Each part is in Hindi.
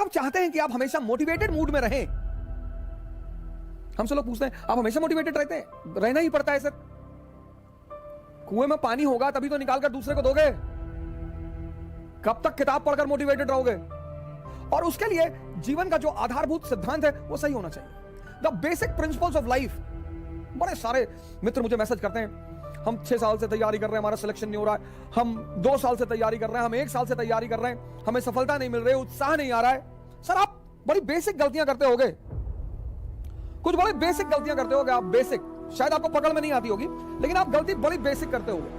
सब चाहते हैं कि आप हमेशा मोटिवेटेड मूड में रहें। हमसे लोग पूछते हैं आप हमेशा मोटिवेटेड रहते हैं? रहना ही पड़ता है सर। कुएं में पानी होगा तभी तो निकालकर दूसरे को दोगे। कब तक किताब पढ़कर मोटिवेटेड रहोगे? और उसके लिए जीवन का जो आधारभूत सिद्धांत है वो सही होना चाहिए। The basic principles of life. बड़े सारे मित्र मुझे मैसेज करते हैं, हम 6 साल से तैयारी कर रहे हैं, हमारा सिलेक्शन नहीं हो रहा है, हम 2 साल से तैयारी कर रहे हैं, हम 1 साल से तैयारी कर रहे हैं, हमें सफलता नहीं मिल रही, उत्साह नहीं आ रहा है। सर आप बड़ी बेसिक गलतियां करते होगे, कुछ बड़ी बेसिक गलतियां करते होगे आप। बेसिक शायद आपको पकड़ में नहीं आती होगी, लेकिन आप गलती बड़ी बेसिक करते होगे।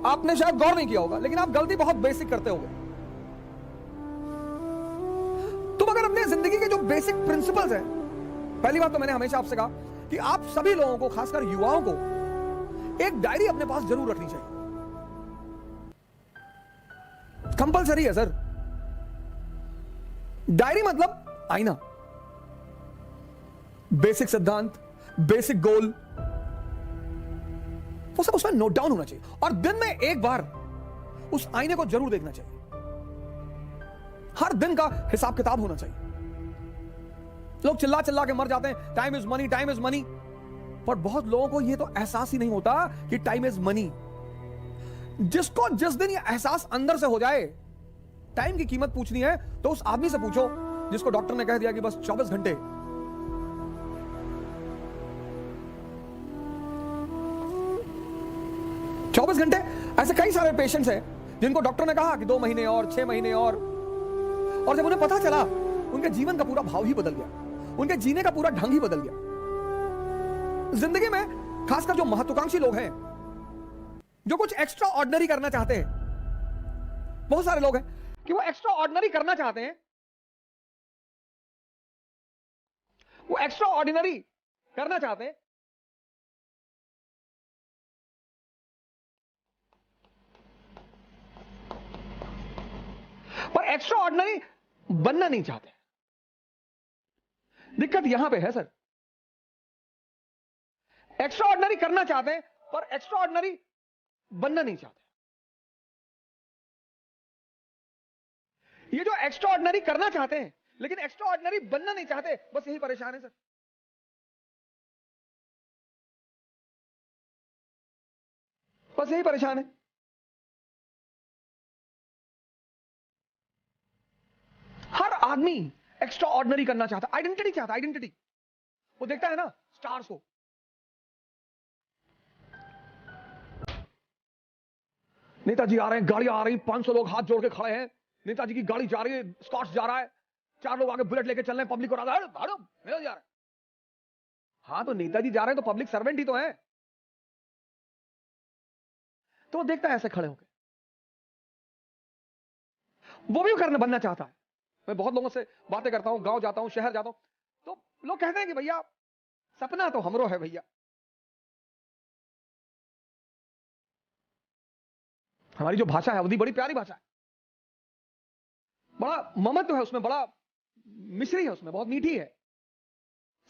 आपने शायद गौर नहीं किया होगा, लेकिन आप गलती बहुत बेसिक करते होगे। तुम अगर अपने जिंदगी के जो बेसिक प्रिंसिपल्स हैं, पहली बात तो मैंने हमेशा आपसे कहा कि आप सभी लोगों को, खासकर युवाओं को, एक डायरी अपने पास जरूर रखनी चाहिए। कंपलसरी है सर। डायरी मतलब आईना। बेसिक सिद्धांत, बेसिक गोल, वो सब उसमें नोट डाउन होना चाहिए, और दिन में एक बार उस आईने को जरूर देखना चाहिए। हर दिन का हिसाब किताब होना चाहिए। लोग चिल्ला चिल्ला के मर जाते हैं, time is money, time is money. पर बहुत लोगों को यह तो एहसास ही नहीं होता कि टाइम इज मनी। जिस दिन यह एहसास अंदर से हो जाए, टाइम की कीमत पूछनी है तो उस आदमी से पूछो जिसको डॉक्टर ने कह दिया कि बस 24 घंटे। ऐसे कई सारे पेशेंट्स हैं जिनको डॉक्टर ने कहा कि 2 महीने और, 6 महीने और जब उन्हें पता चला, उनके जीवन का पूरा भाव ही बदल गया, उनके जीने का पूरा ढंग ही बदल गया। जिंदगी में खासकर जो महत्वाकांक्षी लोग हैं, जो कुछ एक्स्ट्रा ऑर्डिनरी करना चाहते हैं, बहुत सारे लोग हैं कि वो एक्स्ट्रा ऑर्डिनरी करना चाहते हैं, वो एक्स्ट्रा ऑर्डिनरी करना चाहते हैं, पर एक्स्ट्रा ऑर्डिनरी बनना नहीं चाहते। दिक्कत यहां पे है सर। एक्स्ट्रा ऑर्डिनरी करना चाहते हैं पर एक्स्ट्रा ऑर्डिनरी बनना नहीं चाहते। ये जो एक्स्ट्रा ऑर्डिनरी करना चाहते हैं लेकिन एक्स्ट्रा ऑर्डिनरी बनना नहीं चाहते, बस यही परेशान है सर। बस यही परेशान है। हर आदमी एक्स्ट्रा ऑर्डिनरी करना चाहता, आइडेंटिटी चाहता, आइडेंटिटी। वो देखता है ना स्टार्स को, नेताजी आ रहे हैं, गाड़ियां आ रही, 500 लोग हाथ जोड़ के खड़े हैं, नेताजी की गाड़ी जा रही है, स्कॉट्स जा रहा है, 4 लोग आगे बुलेट लेके चल रहे हैं, पब्लिक को रहा है, नेताजी जा रहे हैं। हाँ तो नेताजी जा रहे हैं तो पब्लिक सर्वेंट ही तो है। तो वो देखता है ऐसे खड़े होकर, वो भी करने बनना चाहता है। मैं बहुत लोगों से बातें करता हूं, गांव जाता हूं, शहर जाता हूं, तो लोग कहते हैं कि भैया सपना तो हमरो है भैया। हमारी जो भाषा है अवधी बड़ी प्यारी भाषा है, बड़ा ममत्व है उसमें, बड़ा मिश्री है उसमें, बहुत मीठी है।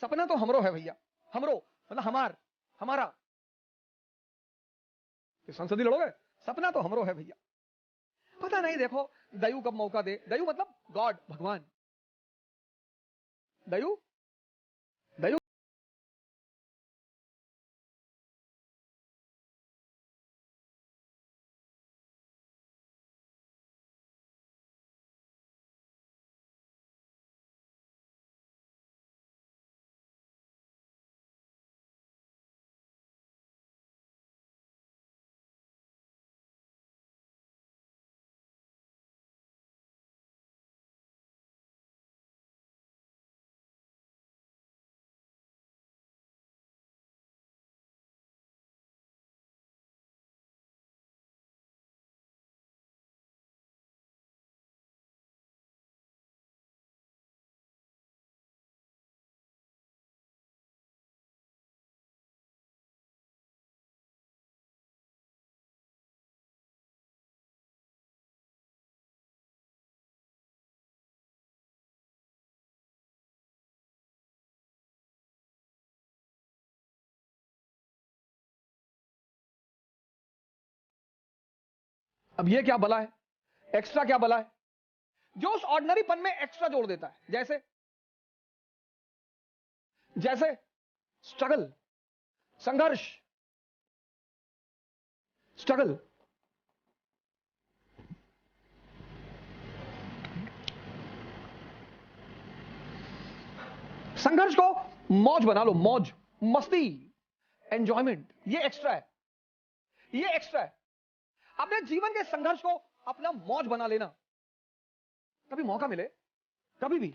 सपना तो हमरो है भैया, हमरो मतलब हमारा। संसदीय लड़ोगे, सपना तो हमरो है भैया। पता नहीं, देखो दयु कब मौका दे। दयु मतलब गॉड, भगवान। दयु दयु अब ये क्या बला है एक्स्ट्रा क्या भला है? जो उस ऑर्डिनरी पन में एक्स्ट्रा जोड़ देता है, जैसे जैसे स्ट्रगल, संघर्ष, स्ट्रगल। संघर्ष को मौज बना लो, मौज, मस्ती, एंजॉयमेंट, ये एक्स्ट्रा है, ये एक्स्ट्रा है। अपने जीवन के संघर्ष को अपना मौज बना लेना। कभी मौका मिले, कभी भी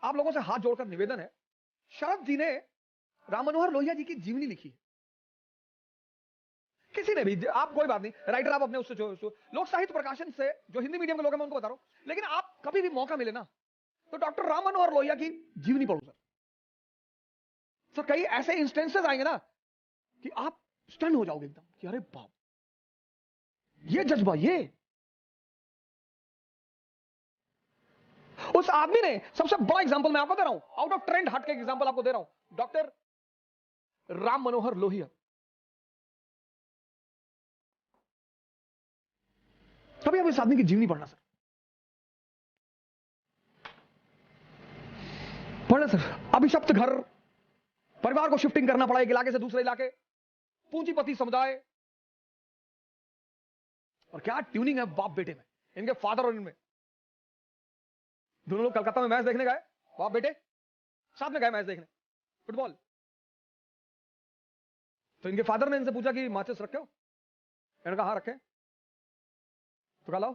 आप लोगों से हाथ जोड़कर निवेदन है, शरद जी ने राम मनोहर लोहिया जी की जीवनी लिखी है। किसी ने भी, आप कोई बात नहीं, राइटर आप अपने उससे लोक साहित्य प्रकाशन से जो हिंदी मीडियम के लोग हैं मैं उनको बता रहा हूं, लेकिन आप कभी भी मौका मिले ना तो डॉक्टर राम मनोहर लोहिया की जीवनी पढ़ो सर। कई ऐसे इंस्टेंसेस आएंगे ना कि आप स्टन हो जाओगे एकदम कि अरे बाप, ये जज्बा, ये उस आदमी ने सबसे बड़ा एग्जांपल मैं आपको दे रहा हूं, आउट ऑफ ट्रेंड हट के एग्जांपल आपको दे रहा हूं, डॉक्टर राम मनोहर लोहिया। कभी आप इस आदमी की जीवनी पढ़ना सर, पढ़ना सर। अभिशप्त घर, परिवार को शिफ्टिंग करना पड़ा एक इलाके से दूसरे इलाके, पूंजीपति समुदाय, और क्या ट्यूनिंग है बाप बेटे में, इनके फादर और इनमें। दोनों लोग कलकत्ता में मैच देखने गए, बाप बेटे साथ में गए मैच देखने, फुटबॉल। तो इनके फादर ने इनसे पूछा कि माचिस रखे हो? इन्होंने कहा हाँ रखे। तो कहा लाओ,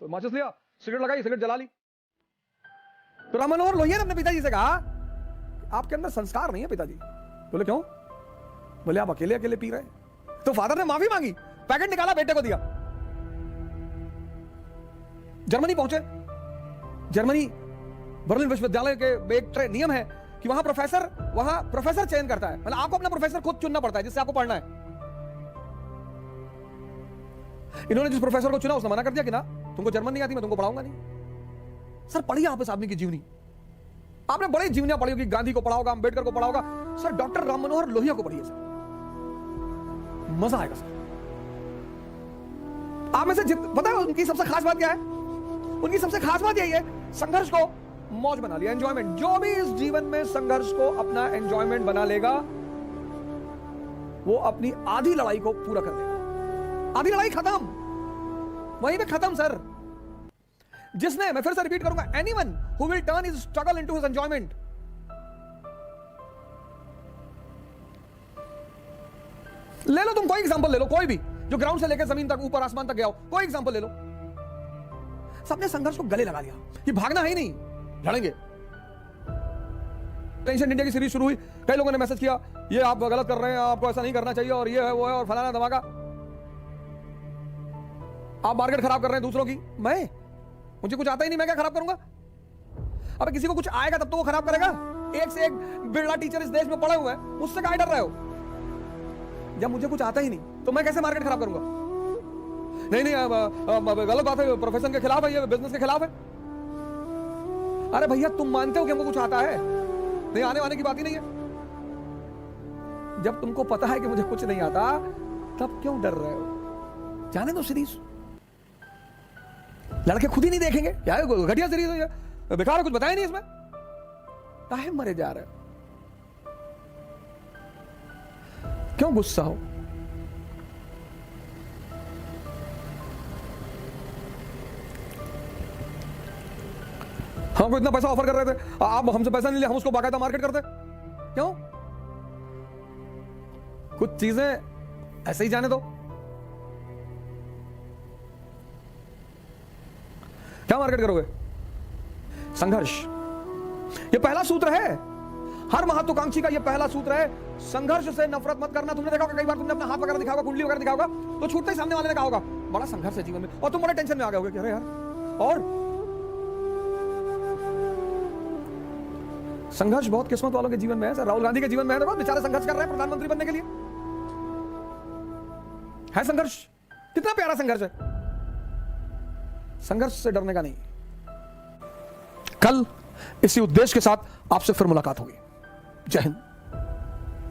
तो माचिस लिया, सिगरेट लगाई, सिगरेट जला ली। तो राम मनोहर लोहिया ने अपने पिताजी से कहा आपके अंदर संस्कार नहीं है पिताजी। बोले क्यों? बोले आप अकेले अकेले पी रहे। तो फादर ने माफी मांगी, पैकेट निकाला, बेटे को दिया। जर्मनी पहुंचे। जर्मनी बर्लिन विश्वविद्यालय के एक नियम है कि वहां प्रोफेसर चयन करता है, मतलब आपको अपना प्रोफेसर खुद चुनना पड़ता है जिससे आपको पढ़ना है। इन्होंने जिस प्रोफेसर को चुना उसने मना कर दिया कि ना तुमको जर्मन नहीं आती, मैं तुमको पढ़ाऊंगा नहीं। सर पढ़िए आप इस आदमी की जीवनी, आपने बड़ी जीवनियां पढ़ी होगी, गांधी को पढ़ा होगा, अंबेडकर को पढ़ा होगा, सर डॉक्टर राम मनोहर लोहिया को पढ़िए सर, मजा आएगा सर। आप में से पता है उनकी सबसे खास बात क्या है? उनकी सबसे खास बात यही है, संघर्ष को मौज बना लिया, एंजॉयमेंट। जो भी इस जीवन में संघर्ष को अपना एंजॉयमेंट बना लेगा वो अपनी आधी लड़ाई को पूरा कर देगा। आधी लड़ाई खत्म, वहीं पे खत्म सर। जिसने, मैं फिर से रिपीट करूंगा, anyone who will turn his struggle into his enjoyment. ले लो तुम कोई एग्जांपल ले लो, कोई भी जो ग्राउंड से लेकर जमीन तक, ऊपर आसमान तक गया हो, कोई एग्जांपल ले लो। सबने संघर्ष को गले लगा लिया, ये भागना है ही नहीं, लड़ेंगे। टेंशन इंडिया की सीरीज शुरू हुई, कई लोगों ने मैसेज किया ये आप गलत कर रहे हैं, आपको ऐसा नहीं करना चाहिए, और ये है वो है और फलाना धमाका, आप मार्केट खराब कर रहे हैं दूसरों की। मुझे कुछ आता ही नहीं, मैं क्या खराब करूंगा? अब किसी को कुछ आएगा तब तो वो खराब करेगा। एक से एक बिरला टीचर इस देश में पड़े हुए हैं, मुझसे काहे डर रहे हो? जब मुझे कुछ आता ही नहीं तो मैं कैसे मार्केट खराब करूंगा? नहीं गलत बात है, प्रोफेशन के खिलाफ है, ये बिजनेस के खिलाफ है। अरे भैया तुम मानते हो कि हमको कुछ आता है? नहीं, आने वाने की बात ही नहीं है। जब तुमको पता है कि मुझे कुछ नहीं आता तब क्यों डर रहे हो? जाने दो सीरीज, लड़के खुद ही नहीं देखेंगे, क्या घटिया सीरीज है, बेकार है, कुछ बताया नहीं इसमें, काहे मरे जा रहे हो? क्यों गुस्सा हो? हमको इतना पैसा ऑफर कर रहे थे, आप हमसे पैसा नहीं लिया, हम उसको बाकायदा मार्केट करते, क्यों? कुछ चीजें ऐसे ही जाने दो। क्या मार्केट करोगे? संघर्ष, यह पहला सूत्र है, हर महत्वाकांक्षी का यह पहला सूत्र है, संघर्ष से नफरत मत करना। तुमने देखा होगा कई बार, तुमने अपना हाथ वगैरह दिखाओगा, कुंडली वगैरह दिखाओगा, तो छूटते ही सामने वाले ने कहा होगा बड़ा संघर्ष है जीवन में, और तुम बड़े टेंशन में आ गए होगे कि अरे यार। और संघर्ष बहुत किस्मत वालों के जीवन में है सर। राहुल गांधी के जीवन में है, देखो बेचारे संघर्ष कर रहे हैं प्रधानमंत्री बनने के लिए, है संघर्ष, कितना प्यारा संघर्ष है। संघर्ष से डरने का नहीं। कल इसी उद्देश्य के साथ आपसे फिर मुलाकात होगी। जय हिंद।